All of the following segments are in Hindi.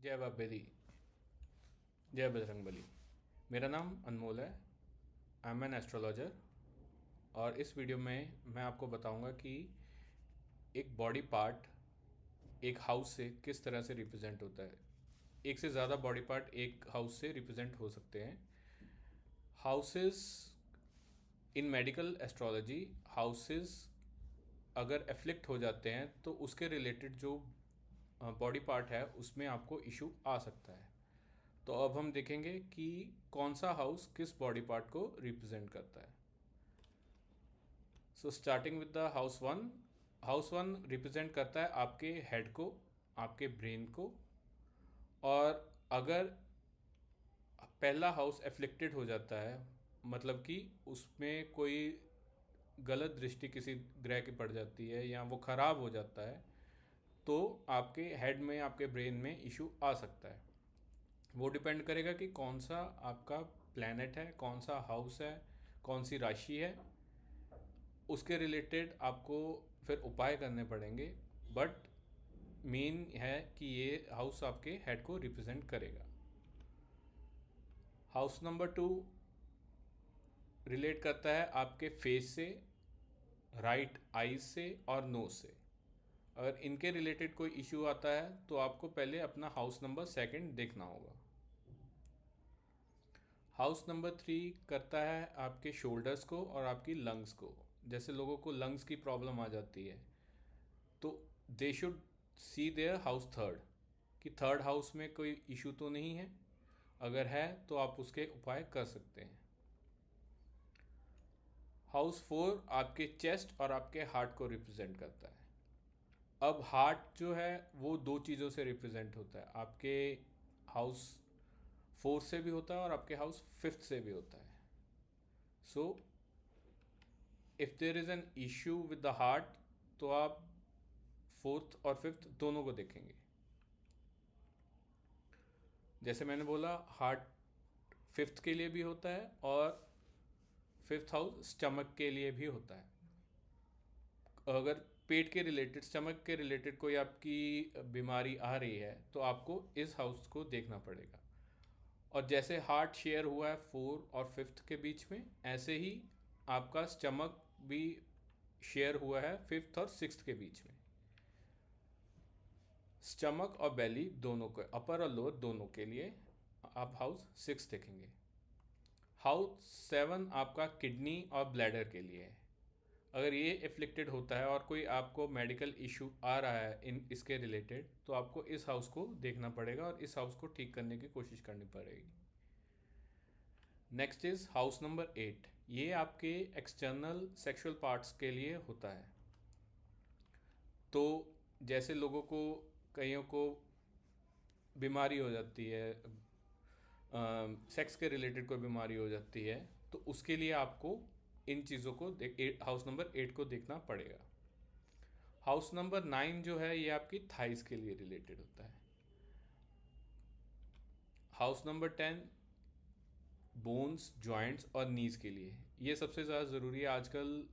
जय बाबेली। जय बजरंगबली। मेरा नाम अनमोल है। I am an astrologer. और इस वीडियो में मैं आपको बताऊंगा कि एक बॉडी पार्ट एक हाउस से किस तरह से रिप्रेजेंट होता है। एक से ज़्यादा बॉडी पार्ट एक हाउस से रिप्रेजेंट हो सकते हैं। हाउसेस इन मेडिकल एस्ट्रोलॉजी, हाउसेस अगर एफ्लिक्ट हो जाते हैं तो उसके रिलेटेड जो बॉडी पार्ट है उसमें आपको इशू आ सकता है। तो अब हम देखेंगे कि कौन सा हाउस किस बॉडी पार्ट को रिप्रेजेंट करता है। So starting with the house one. House one represent करता है आपके हेड को, आपके ब्रेन को। और अगर पहला हाउस एफ्लिक्टेड हो जाता है, मतलब कि उसमें कोई गलत दृष्टि किसी ग्रह की पड़ जाती है या वो खराब हो जाता है, तो आपके हेड में, आपके ब्रेन में इशू आ सकता है। वो डिपेंड करेगा कि कौन सा आपका प्लैनेट है, कौन सा हाउस है, कौन सी राशि है। उसके रिलेटेड आपको फिर उपाय करने पड़ेंगे। बट मेन है कि ये हाउस आपके हेड को रिप्रेजेंट करेगा। हाउस नंबर 2 रिलेट करता है आपके फेस से, राइट आईज से और नोज से। अगर इनके रिलेटेड कोई इशू आता है तो आपको पहले अपना हाउस नंबर सेकंड देखना होगा। हाउस नंबर 3 करता है आपके शोल्डर्स को और आपकी लंग्स को। जैसे लोगों को लंग्स की प्रॉब्लम आ जाती है तो they should see their house third, कि थर्ड हाउस में कोई इशू तो नहीं है। अगर है तो आप उसके उपाय कर सकते हैं। हाउस 4 आपके चेस्ट और आपके हार्ट को रिप्रेजेंट करता है। अब हार्ट जो है वो दो चीज़ों से रिप्रेजेंट होता है। आपके हाउस 4 से भी होता है और आपके हाउस 5th से भी होता है। So if there is an issue with the heart तो आप 4th और 5th दोनों को देखेंगे। जैसे मैंने बोला, हार्ट 5th के लिए भी होता है और 5th हाउस स्टमक के लिए भी होता है। अगर पेट के रिलेटेड, स्टमक के रिलेटेड कोई आपकी बीमारी आ रही है तो आपको इस हाउस को देखना पड़ेगा। और जैसे हार्ट शेयर हुआ है 4 और 5th के बीच में, ऐसे ही आपका स्टमक भी शेयर हुआ है 5th और 6th के बीच में। स्टमक और बेली दोनों को, अपर और लोअर दोनों के लिए आप हाउस 6 देखेंगे। हाउस 7 आपका किडनी और ब्लैडर के लिए है। अगर ये एफ्लिक्टेड होता है और कोई आपको मेडिकल इशू आ रहा है इन इसके रिलेटेड, तो आपको इस हाउस को देखना पड़ेगा और इस हाउस को ठीक करने की कोशिश करनी पड़ेगी। Next is house number 8। ये आपके एक्सटर्नल सेक्सुअल पार्ट्स के लिए होता है। तो जैसे लोगों को, कईयों को बीमारी हो जाती है, सेक्स के रिलेटेड कोई बीमारी हो जाती है, तो उसके लिए आपको इन चीज़ों को हाउस नंबर 8 को देखना पड़ेगा। हाउस नंबर 9 जो है ये आपकी थाइस के लिए रिलेटेड होता है। हाउस नंबर 10 बोन्स, जॉइंट्स और नीज के लिए। ये सबसे ज़्यादा ज़रूरी है आजकल।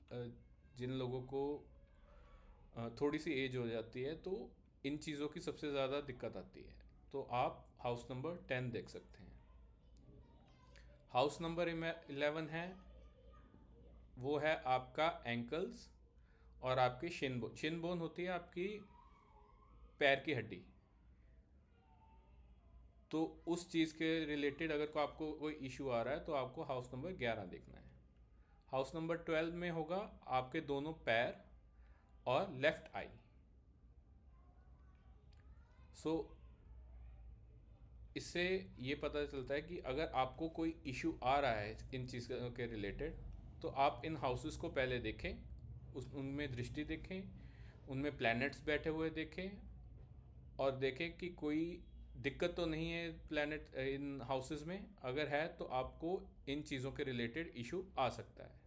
जिन लोगों को थोड़ी सी एज हो जाती है तो इन चीज़ों की सबसे ज़्यादा दिक्कत आती है, तो आप हाउस नंबर 10 देख सकते हैं। हाउस नंबर 11 है, वो है आपका एंकल्स और आपकी शिन बोन। शिन बोन होती है आपकी पैर की हड्डी। तो उस चीज़ के रिलेटेड अगर को आपको कोई इशू आ रहा है तो आपको हाउस नंबर 11 देखना है। हाउस नंबर 12 में होगा आपके दोनों पैर और लेफ्ट आई। सो इससे ये पता चलता है कि अगर आपको कोई इशू आ रहा है इन चीज़ों के रिलेटेड, तो आप इन हाउसेस को पहले देखें, उनमें दृष्टि देखें, उनमें प्लैनेट्स बैठे हुए देखें और देखें कि कोई दिक्कत तो नहीं है प्लैनेट इन हाउसेस में। अगर है तो आपको इन चीज़ों के रिलेटेड इशू आ सकता है।